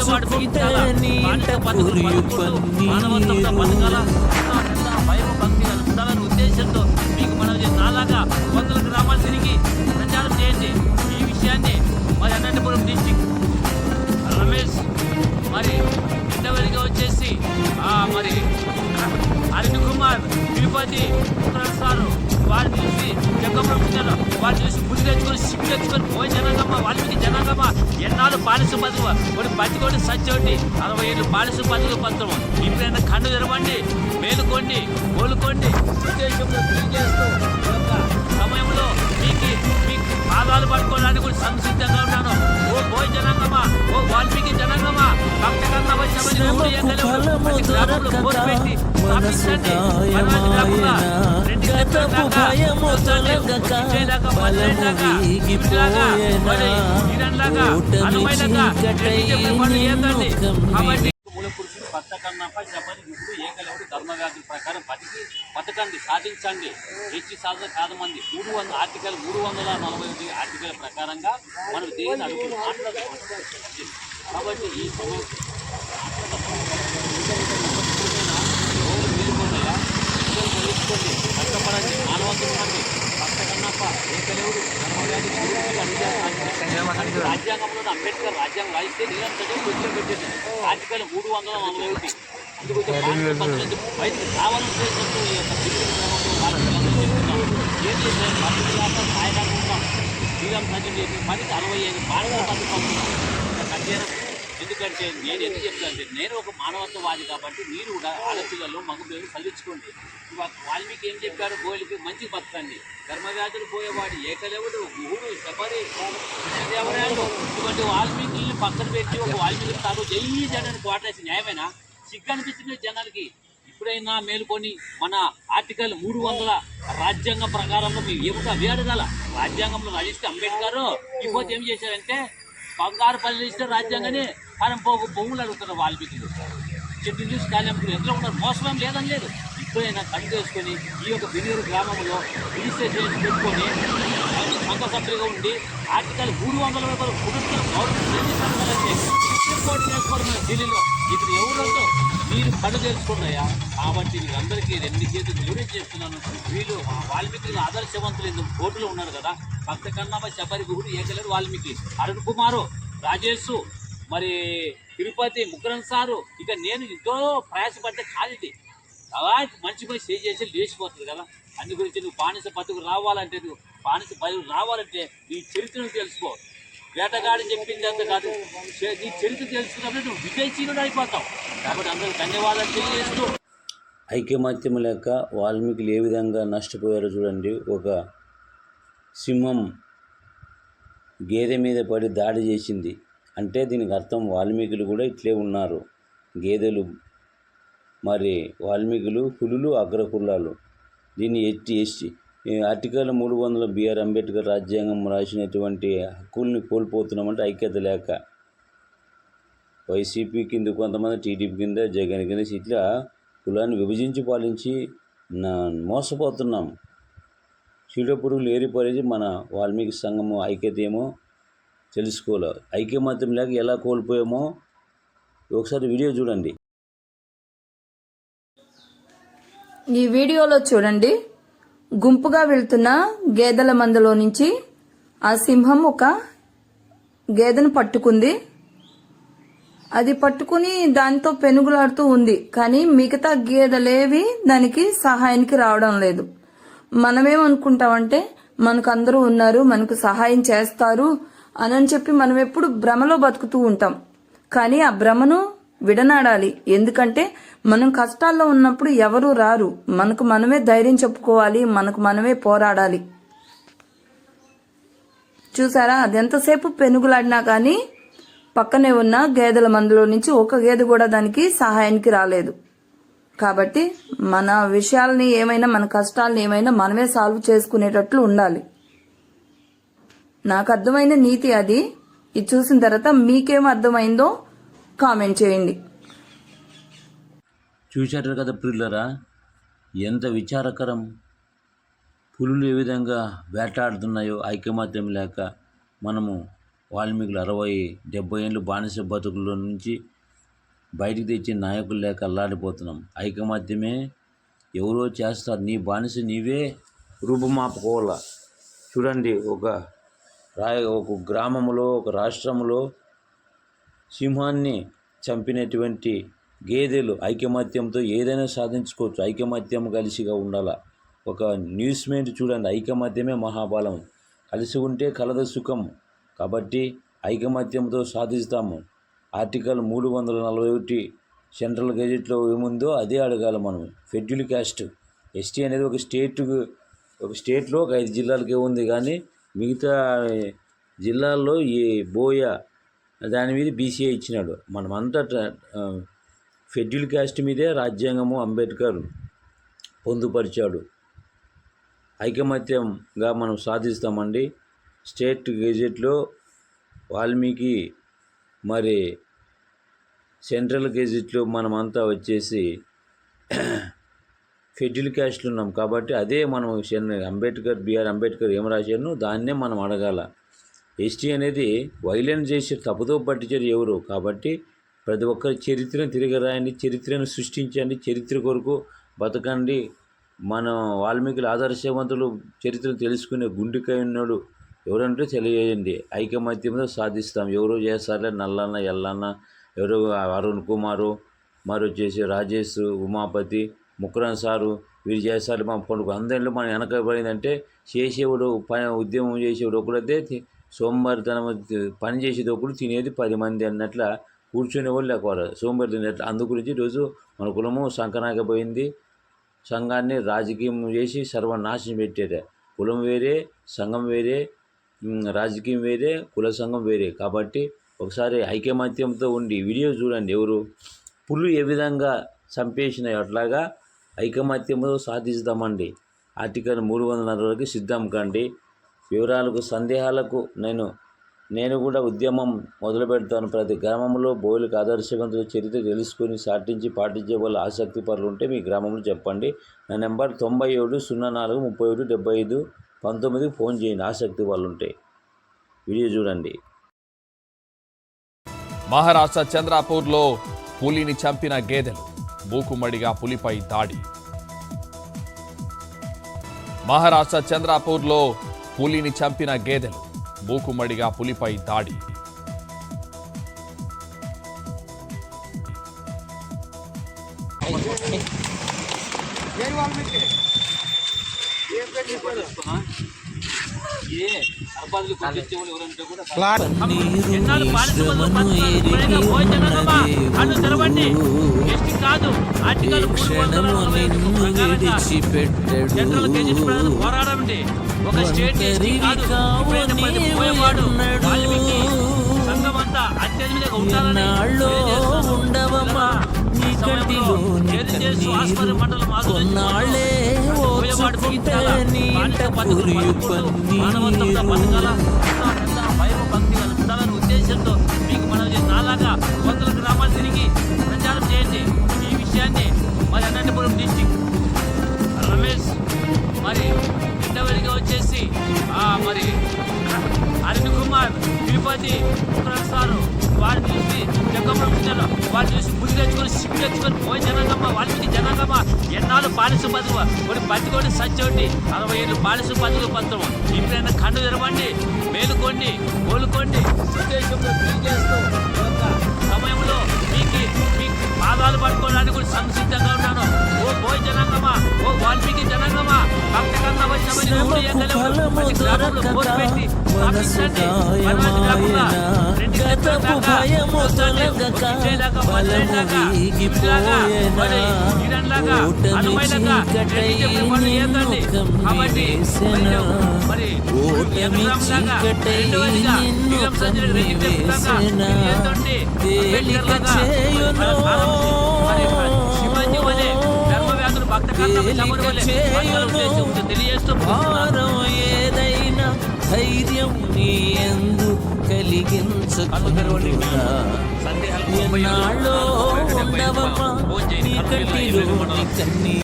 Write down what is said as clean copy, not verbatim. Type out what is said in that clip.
పోయేవాడు బిగించాలా, బానిస బతుకులు మానవత్వంతో బతకాల, భయం భక్తి ఉండాలనే ఉద్దేశంతో మీకు మనం నాలాగా 100 గ్రామాలు తిరిగి ప్రచారం చేయండి. ఈ విషయాన్ని మరి అనంతపురం డిస్టిక్ రమేష్ మరి ఇంటర్వెల్గా వచ్చేసి మరి అరవింద్ కుమార్ తిరుపతి సారు వారు చూసి జగ్గపురం వారు చూసి బుద్ధి తెచ్చుకొని సిగ్గు తెచ్చుకొని పోయి జనాంగమ్మ వాల్మీకి జనాంగమ్మ ఎన్నాళ్ళు బానిస బతుకు ఒకటి బతికోటి సచ్చోటి 60 ఏళ్ళు బానిస బతుకు పంతము. ఇప్పుడైనా కన్ను తెరవండి, మేలుకోండి, కోలుకోండి. ఉద్దేశంలో తెలియజేస్తూ సమయంలో మీకు పాదాలు పట్టుకోవడానికి కూడా సంసిద్ధంగా ఉన్నాను. ఓ పోయి జనాంగమా, ఓ వాల్మీకి జనాంగమా, భక్తకన్నా వచ్చామని పెట్టి స్థాపించండి. మూలపురుషుడు భర్త కన్నపై శబరి ఇప్పుడు ఏకలవుడు ధర్మవ్యాధుల ప్రకారం బతకండి, సాధించండి. హెచ్చి సాధన కాదు మంది 300 ఆర్టికల్ 341 ఆర్టికల్ ప్రకారంగా మనం దేని అడుగు మాట్లాడుకోవాలి. కాబట్టి ఈ సమయం తెలుసుకోండి, కష్టపడండి, మానవత్వండి. భర్త కన్నప్ప ఏకలవుడు ధర్మవ్యాధి రాజ్యాంగంలో అంబేద్కర్ రాజ్యాంగం రాయిస్తే నిరంతరం పెట్టేది ఆర్టికల్ 341. అందుకోసం బయటకు రావాలని ఉద్దేశంతో ఈ యొక్క బిల్లు చెప్తున్నాం. ఏం చేశారు భద్రత సాయకంగా ఉన్నాం. శ్రీరామ్ సంజయ్ చేసిన పనికి 65 బాణాల మంది పంపుతున్నాం. ఎందుకంటే నేను ఎందుకు చెప్తానంటే నేను ఒక మానవత్వవాది కాబట్టి మీరు కూడా ఆడపిల్లలు మగపిల్లలు చదివించుకోండి. వాల్మీకి ఏం చెప్పారు, గోలికి మంచి బతకండి, ధర్మవ్యాధులు పోయేవాడు ఏకలవుడు గుహుడు శబరి ఎవరాడు. ఇటువంటి వాల్మీకి పక్కన పెట్టి ఒక వాల్మీకి తాగు జై జనాన్ని కోటేసి న్యాయమైనా సిగ్గనిపించిన జనాలకి ఇప్పుడైనా మేలుకొని మన ఆర్టికల్ 300 రాజ్యాంగం ప్రకారంలో మీరు ఏమిటో అవి అడగాల. రాజ్యాంగంలో రాజిస్తే అంబేద్కర్ ఇకపోతే ఏం చేశారంటే బంగారు పల్లెలు ఇస్తే రాజ్యాంగాన్ని మనం భూములు అడుగుతున్నారు. వాల్మీకులు చెట్టు చూసి కాలేంపులు ఎంతో ఉన్నారు, మోసమేం లేదని లేదు. ఇప్పుడైనా కళ్ళు చేసుకొని ఈ యొక్క బినియూరు గ్రామంలో రిజిస్ట్రేషన్ పెట్టుకొని సంఘ సభ్యులుగా ఉండి ఆర్టికల్ 300 చేసుకోవడం మన ఢిల్లీలో ఇప్పుడు ఎవరంతో మీరు కళ్ళు తెలుసుకున్నాయా. కాబట్టి వీళ్ళందరికీ 2 చేతులు గురించి చేస్తున్నాను. వీళ్ళు వాల్మీకి ఆదర్శవంతులు ఎందుకు కోర్టులో ఉన్నారు కదా. భక్త కన్నప్ప శబరి గుహుడు ఏకలేరు వాల్మీకి అరుణ్ కుమారు రాజేష్ మరి తిరుపతి ముగ్గురం సారు. ఇక నేను ఎంతో ప్రయాసపడితే కాదు అలా మనిషి పోయి సేవ్ చేసి లేచిపోతుంది కదా. అందు గురించి నువ్వు బానిస బతుకు రావాలంటే, నువ్వు బానిస బతుకు రావాలంటే నీ చరిత్రను తెలుసుకో. వేటగాడి చెప్పింది అంత కాదు, నీ చరిత్ర తెలుసుకున్నప్పుడు నువ్వు విజయశీలుడు అయిపోతావు. కాబట్టి అందరూ ధన్యవాదాలు తెలియజేస్తూ ఐకమత్యం లేక వాల్మీకులు ఏ విధంగా నష్టపోయారో చూడండి. ఒక సింహం గేదె మీద పడి దాడి చేసింది అంటే దీనికి అర్థం వాల్మీకులు కూడా ఇట్లే ఉన్నారు. గేదెలు మరి వాల్మీకులు పులులు అగ్రకులాలు. దీన్ని ఎస్టీ ఆర్టికల్ 300 బిఆర్ అంబేద్కర్ రాజ్యాంగం రాసినటువంటి హక్కుల్ని కోల్పోతున్నామంటే ఐక్యత లేక. వైసీపీ కింద కొంతమంది, టీడీపీ కింద, జగన్ కింద ఇట్లా కులాన్ని విభజించి పాలించి మోసపోతున్నాం. చీడపురుగులు ఏరిపరేసి మన వాల్మీకి సంఘము ఐక్యత ఏమో తెలుసుకోవాలి. ఐక్యమత్యం లేక ఎలా కోల్పోయామో ఒకసారి వీడియో చూడండి. ఈ వీడియోలో చూడండి, గుంపుగా వెళ్తున్న గేదెల మందలో నుంచి ఆ సింహం ఒక గేదెను పట్టుకుంది. అది పట్టుకుని దానితో పెనుగులాడుతూ ఉంది. కానీ మిగతా గేదెలేవి దానికి సహాయానికి రావడం లేదు. మనమేమనుకుంటామంటే మనకు అందరూ ఉన్నారు, మనకు సహాయం చేస్తారు అని చెప్పి మనం ఎప్పుడు భ్రమలో బతుకుతూ ఉంటాం. కానీ ఆ భ్రమను విడనాడాలి. ఎందుకంటే మనం కష్టాల్లో ఉన్నప్పుడు ఎవరూ రారు, మనకు మనమే ధైర్యం చెప్పుకోవాలి, మనకు మనమే పోరాడాలి. చూసారా, అది ఎంతసేపు పెనుగులాడినా కానీ పక్కనే ఉన్న గేదెల మందులో నుంచి ఒక గేదె కూడా దానికి సహాయానికి రాలేదు. కాబట్టి మన విషయాల్ని ఏమైనా, మన కష్టాలని ఏమైనా మనమే సాల్వ్ చేసుకునేటట్లు ఉండాలి. నాకు అర్థమైన నీతి అది. ఇది చూసిన తర్వాత మీకేం అర్థమైందో కామెంట్ చేయండి. చూశారు కదా ప్రియులరా, ఎంత విచారకరం. పులులు ఏ విధంగా వేటాడుతున్నాయో ఐకమత్యం లేక. మనము వాల్మీకులు 60-70 ఏళ్ళు బానిస బతుకుల నుంచి బయటికి తెచ్చిన నాయకులు లేక అల్లాడిపోతున్నాం. ఐకమత్యమే ఎవరో చేస్తారు, నీ బానిస నీవే రూపుమాపుకోవాల. చూడండి, ఒక గ్రామంలో, ఒక రాష్ట్రంలో సింహాన్ని చంపినటువంటి గేదెలు ఐకమత్యంతో ఏదైనా సాధించుకోవచ్చు. ఐకమత్యం కలిసిగా ఉండాల. ఒక న్యూస్ మెంట్ చూడండి, ఐకమత్యమే మహాబలం, కలిసి ఉంటే కలదు సుఖం. కాబట్టి ఐకమత్యంతో సాధిస్తాము. ఆర్టికల్ 341 సెంట్రల్ గెజెట్లో ఏముందో అదే అడగాలి మనం. షెడ్యూల్ క్యాస్ట్ ఎస్టీ అనేది ఒక స్టేట్లో ఒక 5 జిల్లాలకే ఉంది, కానీ మిగతా జిల్లాల్లో ఈ బోయ దాని మీద బీసీఏ ఇచ్చినాడు. మనమంతా షెడ్యూల్ క్యాస్ట్ మీదే రాజ్యాంగము అంబేద్కర్ పొందుపరిచాడు. ఐకమత్యంగా మనం సాధిస్తామండి. స్టేట్ గెజెట్లో వాల్మీకి, మరి సెంట్రల్ గెజెట్లో మనమంతా వచ్చేసి షెడ్యూల్ క్యాస్ట్లు ఉన్నాం. కాబట్టి అదే మనం బిఆర్ అంబేద్కర్ ఏం రాశాను దాన్నే మనం అడగాల. ఎస్టీ అనేది వైలెన్స్ చేసి తప్పుతో పట్టించారు ఎవరు. కాబట్టి ప్రతి ఒక్కరి చరిత్రను తిరగరాయండి, చరిత్రను సృష్టించండి, చరిత్ర కొరకు బతకండి. మన వాల్మీకుల ఆదర్శవంతులు చరిత్రను తెలుసుకునే గుండెకాయ ఉన్నాడు ఎవరంటే తెలియజేయండి. ఐకమత్యంలో సాధిస్తాం. ఎవరో చేస్తారులే, నల్లన్న ఎల్లన్న, ఎవరో అరుణ్ కుమారు, మరి వచ్చేసి రాజేష్, ఉమాపతి, ముక్రాన్ సారు, వీరు చేస్తారు. మా పండుగ అందరిలో మనం వెనకబడిందంటే చేసేవాడు ఉద్యమం చేసేవాడు ఒకడైతే సోమవారితనం పని చేసేది ఒకడు, తినేది 10 మంది అన్నట్ల కూర్చునేవాళ్ళు లేకపోరు సోమవారి. అందు గురించి ఈరోజు మన కులము సంకనాకపోయింది. సంఘాన్ని రాజకీయం చేసి సర్వనాశనం పెట్టారు. కులం వేరే, సంఘం వేరే, రాజకీయం వేరే, కుల సంఘం వేరే. కాబట్టి ఒకసారి ఐకమత్యంతో ఉండి వీడియో చూడండి. ఎవరు పులు ఏ విధంగా చంపేసినాయి అట్లాగా ఐకమత్యంతో సాధిస్తామండి. ఆర్టికల్ 340కి సిద్ధం కండి. వివరాలకు, సందేహాలకు నేను కూడా ఉద్యమం మొదలు పెడతాను. ప్రతి గ్రామంలో బోయిలకు ఆదర్శవంతుల చరిత్ర తెలుసుకొని సాటించి పాటించే వాళ్ళ ఆసక్తి పరులు ఉంటే మీ గ్రామంలో చెప్పండి. నా నెంబర్ 9704347519 ఫోన్ చేయండి ఆసక్తి వాళ్ళు ఉంటే. వీడియో చూడండి. మహారాష్ట్ర చంద్రాపూర్లో పులిని చంపిన గేదెలు, మూకుమ్మడిగా పులిపై దాడి. మహారాష్ట్ర చంద్రాపూర్లో పులిని చంపిన గేదెలు, మూకుమ్మడిగా పులిపై దాడి. ఎన్నాళ్ళు అటు తెరవండి. ఎస్టీ కాదు, ఆర్టికల్ 341 సెంట్రల్ గెజెట్ ప్రకారం పోరాడండి. ఒక స్టేట్ ఎస్టీ కాదు, పోయేవాడు వాల్మీకి సంఘం అంతా అత్యధికంగా ఉంటారని మండలం మానవత్వంతో బతకాల, భక్తి ఉండాలని ఉద్దేశంతో మీకు మనం నాలాగా 100 గ్రామాలు తిరిగి ప్రచారం చేయండి. ఈ విషయాన్ని మరి అనంతపురం డిస్టిక్ రమేష్, మరి రెండవదిగా వచ్చేసి మరి అరుణ్ కుమార్, తిరుపతి, ముక్రాన్ సారు, వారిని చూసి జగ్గపురం జిల్లాలో వారిని చూసి బుద్ధి తెచ్చుకొని, సిగ్గు తెచ్చుకొని పోయి జనాంగమ్మ, వాల్మీకి జనాంగమ్మ ఎన్నాళ్ళు బానిస బతుకు ఒకటి బతికోటి సచ్చోటి 60 ఏళ్ళు బానిస బతుకు పంతం. ఇప్పుడైనా కన్ను తెరవండి, మేలుకోండి, కోలుకోండి. ఉద్దేశంలో చేస్తూ సమయంలో మీకు పాదాలు పట్టుకోవడానికి కూడా సంసిద్ధంగా ఉన్నాను. ఓ పోయి జనాంగమా, ఓ వాల్మీకి జనాంగమా, భక్తకన్నా వచ్చినమని ప్రతి గ్రామంలో పోస్ట్ పెట్టి స్థాపించండి. శివాజీ వలె ధర్మవ్యాధులు భక్త తెలియజేస్తూ ఏదైనా ధైర్యం నీ యందు కలిగించకుండా ఎన్నాళ్ళో ఉండవమ్మా నీ కంటిలో నీ కన్నీ